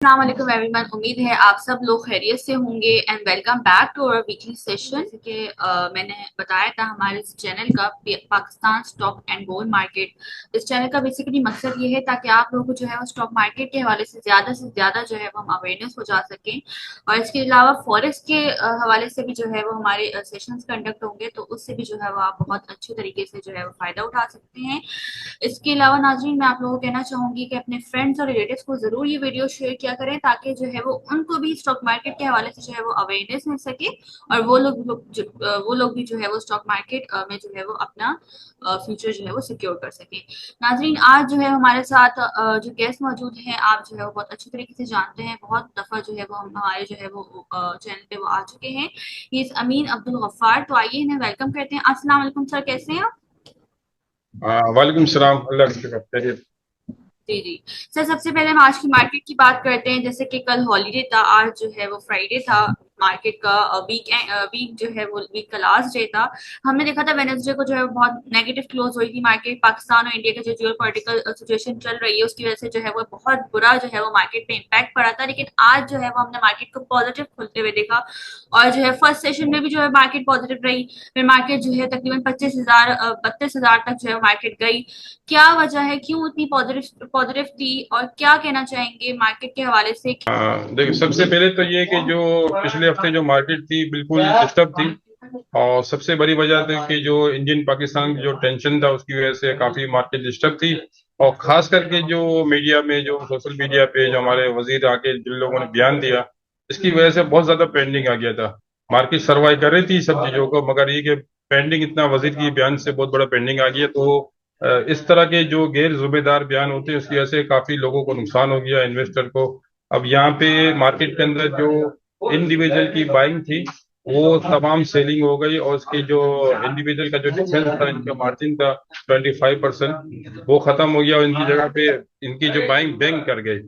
अस्सलाम वालेकुम एवरीवन। उम्मीद है आप सब लोग खैरियत से होंगे and welcome back to our weekly session. जैसे कि मैंने बताया था हमारे इस चैनल का Pakistan stock and gold market. इस चैनल का बेसिकली मकसद ये है ताकि आप लोगों को जो है वो स्टॉक मार्केट के हवाले से ज्यादा जो है वो हम अवेयरनेस हो जा सकें। और इसके अलावा फॉरेक्स के हवाले से भी जो है वो हमारे सेशंस कंडक्ट होंगे, तो उससे भी जो है वो आप बहुत अच्छे तरीके से जो है वो फायदा उठा सकते हैं। इसके अलावा नाज़रीन, मैं आप लोगों को कहना चाहूंगी कि अपने फ्रेंड्स और रिलेटिव्स को जरूर ये वीडियो शेयर किया करें ताकि जो है वो उनको भी स्टॉक मार्केट के हवाले से जो है वो अवेयरनेस मिल सके और वो लोग भी जो है वो स्टॉक मार्केट में जो है वो अपना फ्यूचर जो है वो सिक्योर कर सके। नाज़रीन, आज जो है हमारे साथ जो गेस्ट मौजूद हैं, आप जो है वो बहुत अच्छी तरीके से जानते हैं। बहुत दफा जो है वो हम हमारे जो है वो चैनल पे वो आ चुके हैं। ये अमीन अब्दुल गफ्फार। तो आइए इन्हें वेलकम करते हैं। अस्सलाम वालेकुम सर, कैसे हैं आप? वालेकुम सलाम। अल्लाह का शुक्र, खैरियत। जी जी। सर, सबसे पहले हम आज की मार्केट की बात करते हैं। जैसे कि कल हॉलीडे था, आज जो है वो फ्राइडे था। मार्केट का वीक जो है वो वीक का लास्ट डे था। हमने देखा था वेनेसडे को जो है वो बहुत नेगेटिव क्लोज हुई थी मार्केट। पाकिस्तान और इंडिया का जो जियो पॉलिटिकल सिचुएशन चल रही है उसकी वजह से जो है वो बहुत बुरा जो है वो मार्केट पे इम्पैक्ट पड़ा था। लेकिन आज जो है वो हमने मार्केट को पॉजिटिव खुलते हुए देखा और जो है फर्स्ट सेशन में भी जो है मार्केट पॉजिटिव रही। फिर मार्केट जो है तकरीबन 32,000 तक जो है मार्केट गई। क्या वजह है, क्यों इतनी पॉजिटिव पॉजिटिव थी और क्या कहना चाहेंगे मार्केट के हवाले से? देखिए, सबसे पहले तो ये कि जो पिछले हफ्ते जो मार्केट थी बिल्कुल डिस्टर्ब थी। और सबसे बड़ी वजह थी कि जो इंडियन पाकिस्तान जो टेंशन था उसकी वजह से काफी मार्केट डिस्टर्ब थी। और खास करके जो मीडिया में, जो सोशल मीडिया पे जो हमारे वजीर आके जिन लोगों ने बयान दिया, इसकी वजह से बहुत ज्यादा पेंडिंग आ गया था। मार्केट सर्वाइव कर रही थी सब चीजों को, मगर ये कि पेंडिंग इतना वजीर की बयान से बहुत बड़ा पेंडिंग आ गया। तो इस तरह के जो गैर जिम्मेदार बयान होते हैं उसकी वजह से काफी लोगों को नुकसान हो गया, इन्वेस्टर को। अब यहाँ पे मार्केट के अंदर जो इंडिविजुअल की बाइंग थी वो तमाम सेलिंग हो गई, और उसकी जो इंडिविजुअल का जो डिफरेंस था, इनका मार्जिन था 25%, वो खत्म हो गया और इनकी जगह पे इनकी जो बाइंग बैंक कर गई।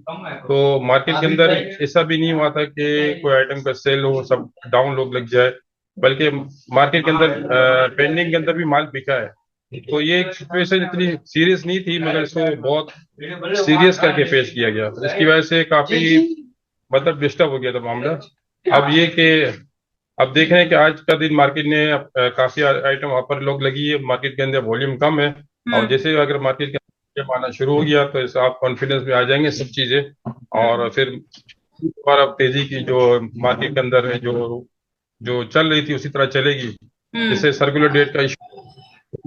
तो मार्केट के अंदर ऐसा भी नहीं हुआ था कि कोई आइटम का सेल हो, सब डाउन लोग लग जाए, बल्कि मार्केट के अंदर पेंडिंग के अंदर भी माल बिका है। तो ये एक सिचुएशन इतनी सीरियस नहीं थी, मगर इसको बहुत सीरियस करके पेश किया गया, जिसकी वजह से काफी मतलब डिस्टर्ब हो गया था मामला। अब ये कि अब देख रहे हैं कि आज का दिन मार्केट ने काफी आइटम अपर लोग लगी है, मार्केट के अंदर वॉल्यूम कम है। और हम्म। जैसे अगर मार्केट के अंदर आना शुरू हो गया तो इस आप कॉन्फिडेंस में आ जाएंगे सब चीजें। और फिर दोबारा तेजी की जो मार्केट के अंदर है, जो जो चल रही थी उसी तरह चलेगी। हम्म। जैसे सर्कुलर डेट का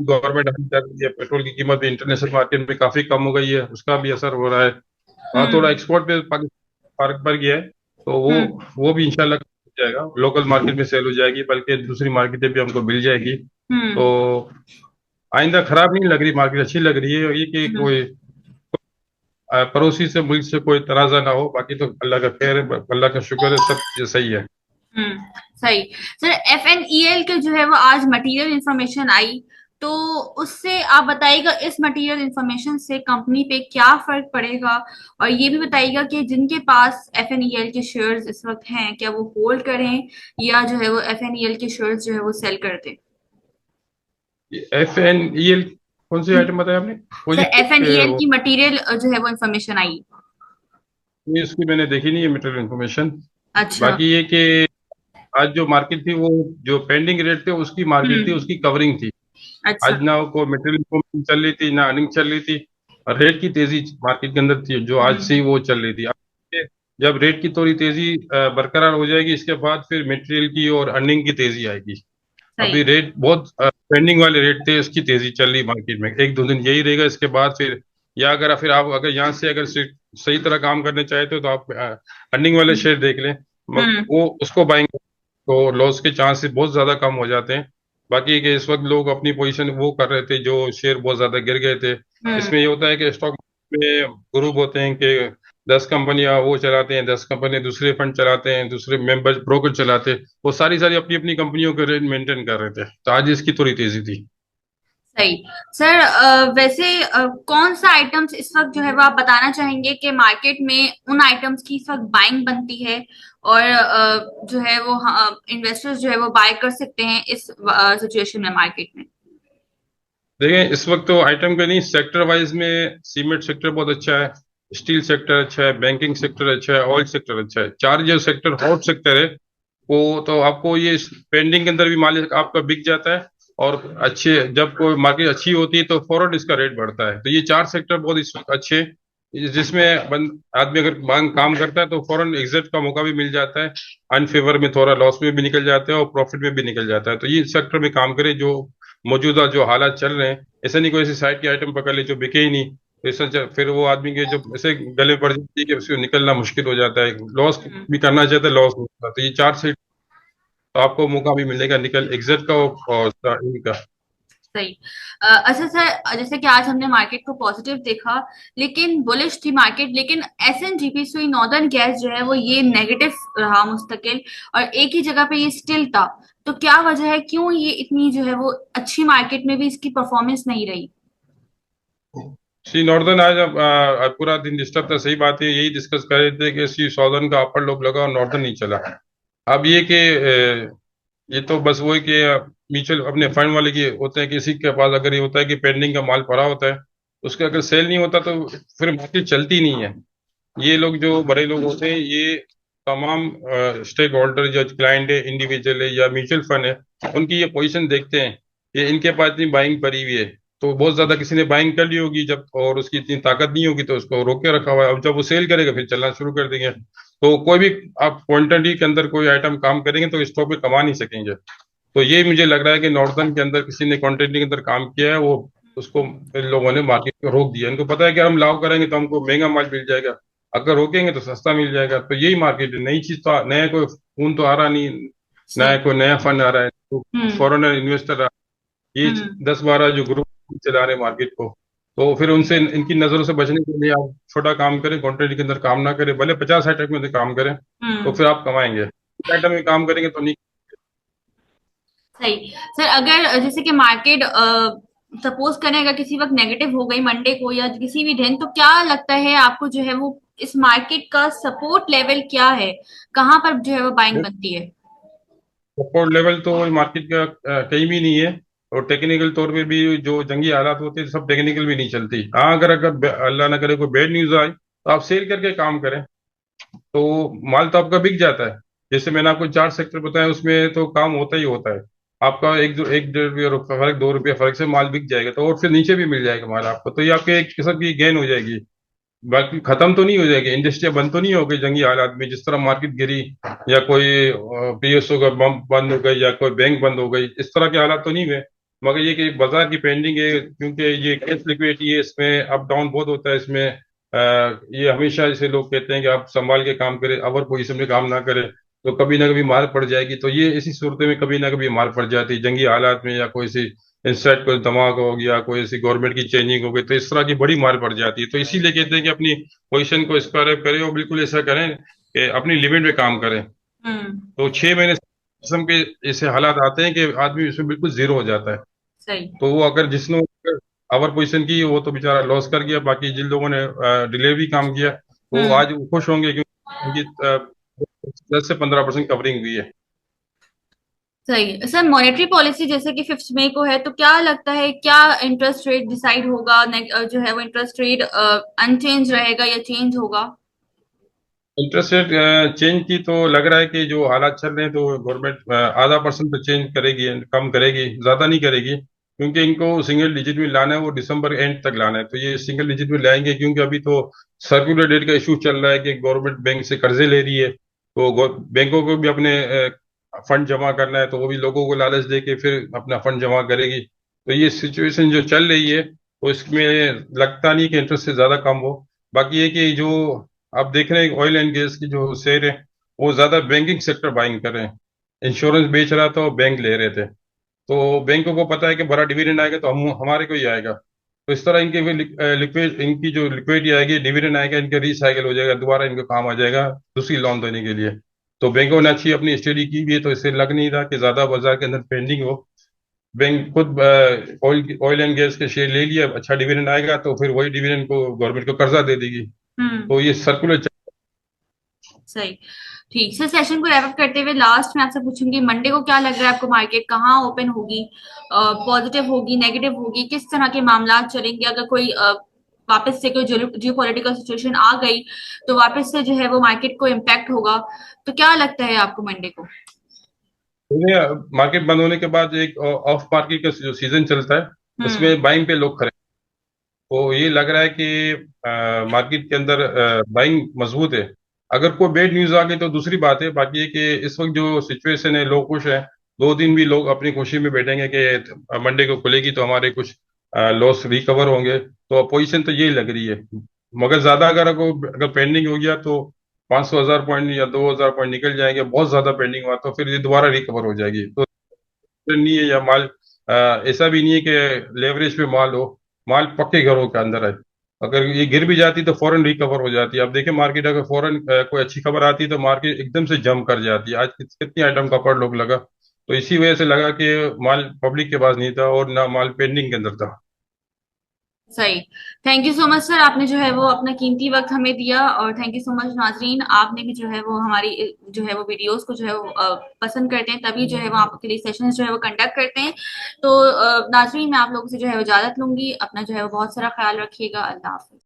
गवर्नमेंट हमें कर रही है, पेट्रोल की कीमत भी इंटरनेशनल मार्केट में काफी कम हो गई है, उसका भी असर हो रहा है। हाँ, थोड़ा हम्म। एक्सपोर्ट पे पाकिस्तान फर्क पड़ गया है, तो वो हम्म। वो भी इंशाल्लाह हो जाएगा, लोकल मार्केट में सेल हो जाएगी, बल्कि दूसरी मार्केटें भी हमको मिल जाएगी। हम्म। तो आइंदा खराब नहीं लग रही, मार्केट अच्छी लग रही है। ये कि हम्म। कोई पड़ोसी से मुल्क से कोई तनाजा ना हो, बाकी तो अल्लाह का खैर है, अल्लाह का शुक्र है, सब चीजें सही है। सही। सर, FNEL के जो है वो आज मटेरियल इंफॉर्मेशन आई, तो उससे आप बताइएगा इस मटेरियल इंफॉर्मेशन से कंपनी पे क्या फर्क पड़ेगा। और ये भी बताइएगा कि जिनके पास FNEL के शेयर्स इस वक्त हैं, क्या वो होल्ड करें या जो है वो FNEL के शेयर्स जो है वो सेल कर दें। FNEL कौन सी आइटम बताया आपने? वो सर, जी FNEL की मटेरियल जो है वो इंफॉर्मेशन आई। इसकी मैंने देखी नहीं है मटेरियल इन्फॉर्मेशन। अच्छा। बाकी ये कि आज जो मार्केट थी वो जो पेंडिंग रेट थे उसकी मार्केट थी, हम्म। उसकी कवरिंग थी। अच्छा। आज ना कोई मटेरियल इन्फॉर्मेशन चल रही थी, ना अर्निंग चल रही थी। और रेट की तेजी मार्केट के अंदर थी जो आज से हम्म। वो चल रही थी। अब ये जब रेट की थोड़ी तेजी बरकरार हो जाएगी, इसके बाद फिर मटेरियल की और अर्निंग की तेजी आएगी। सही। अभी रेट बहुत पेंडिंग वाले रेट थे, इसकी तेजी चल रही मार्केट में, एक दो दिन यही रहेगा, इसके बाद फिर या अगर फिर आप अगर यहाँ से अगर सही तरह काम करने चाहते हो तो आप अर्निंग वाले शेयर देख लें, हम्म। वो उसको बाइंग, तो लॉस के चांसेस बहुत ज्यादा कम हो जाते हैं। बाकी के इस वक्त लोग अपनी पोजीशन वो कर रहे थे, जो शेयर बहुत ज्यादा गिर गए थे। हम्म। इसमें ये होता है कि स्टॉक में ग्रुप होते हैं कि 10 कंपनियां वो चलाते हैं, 10 कंपनियां दूसरे फंड चलाते हैं, दूसरे मेंबर ब्रोकर चलाते हैं, वो सारी सारी अपनी अपनी कंपनियों के रेट मेंटेन कर रहे थे, तो आज इसकी थोड़ी तेजी थी। सही। सर, वैसे कौन सा आइटम्स इस वक्त जो है वो आप बताना चाहेंगे कि मार्केट में उन आइटम्स की इस वक्त बाइंग बनती है और जो है वो इन्वेस्टर्स जो है वो बाय कर सकते हैं इस सिचुएशन में मार्केट में? देखें, इस वक्त तो आइटम के नहीं, सेक्टर वाइज में सीमेंट सेक्टर बहुत अच्छा है। स्टील सेक्टर अच्छा है, बैंकिंग सेक्टर अच्छा है, ऑयल सेक्टर अच्छा है। चार जो सेक्टर हॉट सेक्टर है, वो तो आपको ये पेंडिंग के अंदर भी माल आपका बिक जाता है। और अच्छे, जब कोई मार्केट अच्छी होती है तो फौरन इसका रेट बढ़ता है। तो ये चार सेक्टर बहुत अच्छे हैं, जिसमें आदमी अगर काम करता है तो फौरन एग्जिट का मौका भी मिल जाता है। अनफेवर में थोड़ा लॉस में भी निकल जाता है और प्रॉफिट में भी निकल जाता है। तो ये सेक्टर में काम करे जो मौजूदा जो हालात चल रहे हैं। ऐसा नहीं कोई ऐसी साइड के आइटम पकड़ ले जो बिके ही नहीं, तो ऐसा फिर वो आदमी के जो ऐसे गले पड़ जाती है कि उसको निकलना मुश्किल हो जाता है। लॉस हम्म। भी करना चाहता है, लॉस होता है। तो ये चार से तो आपको मौका भी मिलेगा निकल एग्जिट का और इनका। सही। अच्छा सर, जैसे कि आज हमने मार्केट को पॉजिटिव देखा, लेकिन बुलिश थी मार्केट, लेकिन एसएनजीपी सुई नॉर्दर्न गैस जो है वो ये नेगेटिव रहा मुस्तकिल, और एक ही जगह पे ये स्टिल था। तो क्या वजह है, क्यों ये इतनी जो है वो अच्छी मार्केट में भी इसकी परफॉर्मेंस नहीं रही? सी नॉर्दर्न आज आज पूरा दिन डिस्टर्ब था, सही बात है। यही डिस्कस कर रहे थे कि सी सॉर्दर्न का अपर लोग लगा और नॉर्दर्न नहीं चला। अब ये कि ये तो बस वही कि म्यूचुअल अपने फंड वाले की होते हैं, किसी के पास अगर ये होता है कि पेंडिंग का माल पड़ा होता है, उसका अगर सेल नहीं होता तो फिर मार्केट चलती नहीं है। ये लोग जो बड़े लोग होते हैं, ये तमाम स्टेक होल्डर जो क्लाइंट है, इंडिविजुअल है या म्यूचुअल फंड है, उनकी ये पोजीशन देखते हैं कि इनके पास इतनी बाइंग पड़ी हुई है। तो बहुत ज्यादा किसी ने बाइंग कर ली होगी जब, और उसकी इतनी ताकत नहीं होगी तो उसको रोक के रखा हुआ है। अब जब वो सेल करेगा फिर चलना शुरू कर देंगे। तो कोई भी आप क्वांटिटी के अंदर कोई आइटम काम करेंगे तो स्टॉक पे कमा नहीं सकेंगे। तो ये मुझे लग रहा है कि नॉर्दर्न के अंदर किसी ने क्वांटिटी के अंदर काम किया है, वो उसको इन लोगों ने मार्केट को रोक दिया। इनको पता है कि हम लाभ करेंगे तो हमको महंगा माल मिल जाएगा, अगर रोकेंगे तो सस्ता मिल जाएगा। तो यही मार्केट है। नई चीज तो नया कोई खून तो आ रहा नहीं, नया सही। कोई नया फंड आ रहा है तो हम्म। फॉरेनर इन्वेस्टर ये हम्म। 10-12 जो ग्रुप चला रहे मार्केट को। तो फिर उनसे इनकी नजरों से बचने के लिए आप छोटा काम करें, क्वांटिटी के अंदर काम ना करें, भले 50 आइटम में से काम करें, तो हम्म। फिर आप कमाएंगे। आइटम में काम करेंगे तो नहीं। सही। सर, अगर जैसे कि मार्केट सपोज करें अगर किसी वक्त नेगेटिव हो गई मंडे को या किसी भी दिन, तो क्या लगता है आपको जो है वो इस मार्केट का सपोर्ट लेवल क्या है, कहाँ पर जो है वो बाइंग बनती है? सपोर्ट लेवल तो मार्केट का कहीं भी नहीं है। और टेक्निकल तौर पे भी जो जंगी हालात होते हैं सब टेक्निकल भी नहीं चलती। हाँ, अगर अगर अल्लाह ना करे कोई बैड न्यूज आए तो आप सेल करके काम करें, तो माल तो आपका बिक जाता है। जैसे मैंने आपको चार सेक्टर बताया, उसमें तो काम होता ही होता है। आपका एक 1-1.5 रुपये फर्क, 2 रुपये फर्क से माल बिक जाएगा, तो और फिर नीचे भी मिल जाएगा माल आपको। तो ये आपके एक किस्म की गेन हो जाएगी। बाकी खत्म तो नहीं हो जाएगी, इंडस्ट्री बंद तो नहीं हो गई जंगी हालात में जिस तरह मार्केट गिरी, या कोई पीएसओ का बम बंद हो गई या कोई बैंक बंद हो गई, इस तरह के हालात तो नहीं हुए। मगर ये कि बाजार की पेंडिंग है, क्योंकि ये कैश लिक्विडिटी है, इसमें अप डाउन बहुत होता है इसमें। ये हमेशा जैसे लोग कहते हैं कि आप संभाल के काम करें, अवर पोजीशन में काम ना करें तो कभी ना कभी मार पड़ जाएगी। तो ये इसी सूरत में कभी ना कभी मार पड़ जाती है जंगी हालात में, या कोई सी इंस्टेंट कोई धमाका हो गया, कोई ऐसी गवर्नमेंट की चेंजिंग हो गई, तो इस तरह की बड़ी मार पड़ जाती है। तो इसीलिए कहते हैं कि अपनी पोजीशन को स्क्वायर अप करें और बिल्कुल ऐसा करें कि अपनी लिमिट में काम करें। हम्म। तो 6 महीने किस्म के ऐसे हालात आते हैं कि आदमी इसमें बिल्कुल जीरो हो जाता है। सही। तो वो अगर जिसने अवर पोजीशन की वो तो बेचारा लॉस कर गया, बाकी जिन लोगों ने डिलीवरी काम किया वो हम्म। आज खुश होंगे क्योंकि उनकी 10 से 15% कवरिंग हुई है। सही। सर, मॉनेटरी पॉलिसी जैसे कि 5 मई को है, तो क्या लगता है क्या इंटरेस्ट रेट डिसाइड होगा, जो है वो इंटरेस्ट रेट अनचेंज रहेगा या चेंज होगा? इंटरेस्ट रेट चेंज की तो लग रहा है कि जो हालात चल रहे हैं तो गवर्नमेंट आधा परसेंट तो चेंज करेगी, कम करेगी, ज्यादा नहीं करेगी। क्योंकि इनको सिंगल डिजिट में लाना है, वो दिसंबर एंड तक लाना है। तो ये सिंगल डिजिट में लाएंगे क्योंकि अभी तो सर्कुलर डेट का इशू चल रहा है कि गवर्नमेंट बैंक से कर्जे ले रही है। तो बैंकों को भी अपने फंड जमा करना है, तो वो भी लोगों को लालच दे के फिर अपना फंड जमा करेगी। तो ये सिचुएशन जो चल रही है, तो इसमें लगता नहीं कि इंटरेस्ट से ज्यादा कम हो। बाकी ये कि जो आप देख रहे हैं ऑयल एंड गैस की जो शेयर है, वो ज्यादा बैंकिंग सेक्टर बाइंग कर रहे हैं। इंश्योरेंस बेच रहा था, बैंक ले रहे थे। तो बैंकों को पता है कि बड़ा डिविडेंड आएगा तो हम हमारे को ही आएगा। तो इस तरह इनके लिक्विड इनकी जो लिक्विडिटी आएगी, डिविडेंड आएगा, इनका रिसाइकल हो जाएगा, दोबारा इनको काम आ जाएगा दूसरी लोन देने के लिए। तो बैंकों ने अच्छी अपनी स्टडी की भी है, तो इससे लग नहीं रहा कि ज्यादा बाजार के अंदर पेंडिंग हो। बैंक खुद ऑयल ऑयल एंड गैस के शेयर ले लिया, अच्छा डिविडेंड आएगा तो फिर वही डिविडेंड को गवर्नमेंट को कर्जा दे देगी। हम्म। तो ये सर्कुलर। सही। ठीक। सर, सेशन को रैप अप करते हुए लास्ट में आपसे पूछूंगी, मंडे को क्या लग रहा है आपको, मार्केट कहाँ ओपन होगी? पॉजिटिव होगी, नेगेटिव होगी, किस तरह के मामला चलेंगे? अगर कोई वापस से कोई जियो पॉलिटिकल सिचुएशन आ गई तो वापस से जो है वो मार्केट को इम्पैक्ट होगा। तो क्या लगता है आपको मंडे को? मार्केट बंद होने के बाद एक ऑफ मार्केट का जो सीजन चलता है हम्म। उसमें बाइंग पे लोग खड़े, तो ये लग रहा है कि मार्केट के अंदर बाइंग मजबूत है। अगर कोई बैड न्यूज आ गई तो दूसरी बात है, बाकी ये कि इस वक्त जो सिचुएशन है लोग खुश हैं। 2 दिन भी लोग अपनी खुशी में बैठेंगे कि मंडे को खुलेगी तो हमारे कुछ लॉस रिकवर होंगे, तो पोजीशन तो यही लग रही है। मगर ज्यादा अगर पेंडिंग हो गया तो 500,000 पॉइंट या 2,000 पॉइंट निकल जाएंगे, बहुत ज्यादा पेंडिंग हुआ तो फिर ये दोबारा रिकवर हो जाएगी। तो नहीं है या माल ऐसा भी नहीं है कि लेवरेज पे माल हो, माल पक्के घरों के अंदर है। अगर ये गिर भी जाती तो फौरन रिकवर हो जाती है। अब देखिए मार्केट अगर फौरन कोई अच्छी खबर आती है तो मार्केट एकदम से जंप कर जाती है। आज कितनी आइटम का पर लोग लगा, तो इसी वजह से लगा कि माल पब्लिक के पास नहीं था और ना माल पेंडिंग के अंदर था। सही। Thank you so much sir, आपने जो है वो अपना कीमती वक्त हमें दिया, और थैंक यू सो मच नाजरीन, आपने भी जो है वो हमारी जो है वो वीडियोस को जो है वो पसंद करते हैं, तभी जो है वो आपके लिए सेशंस जो है वो कंडक्ट करते हैं। तो नाजरीन, मैं आप लोगों से जो है वो इजाजत लूंगी। अपना जो है वो बहुत सारा ख्याल रखिएगा। अल्लाह हाफिज।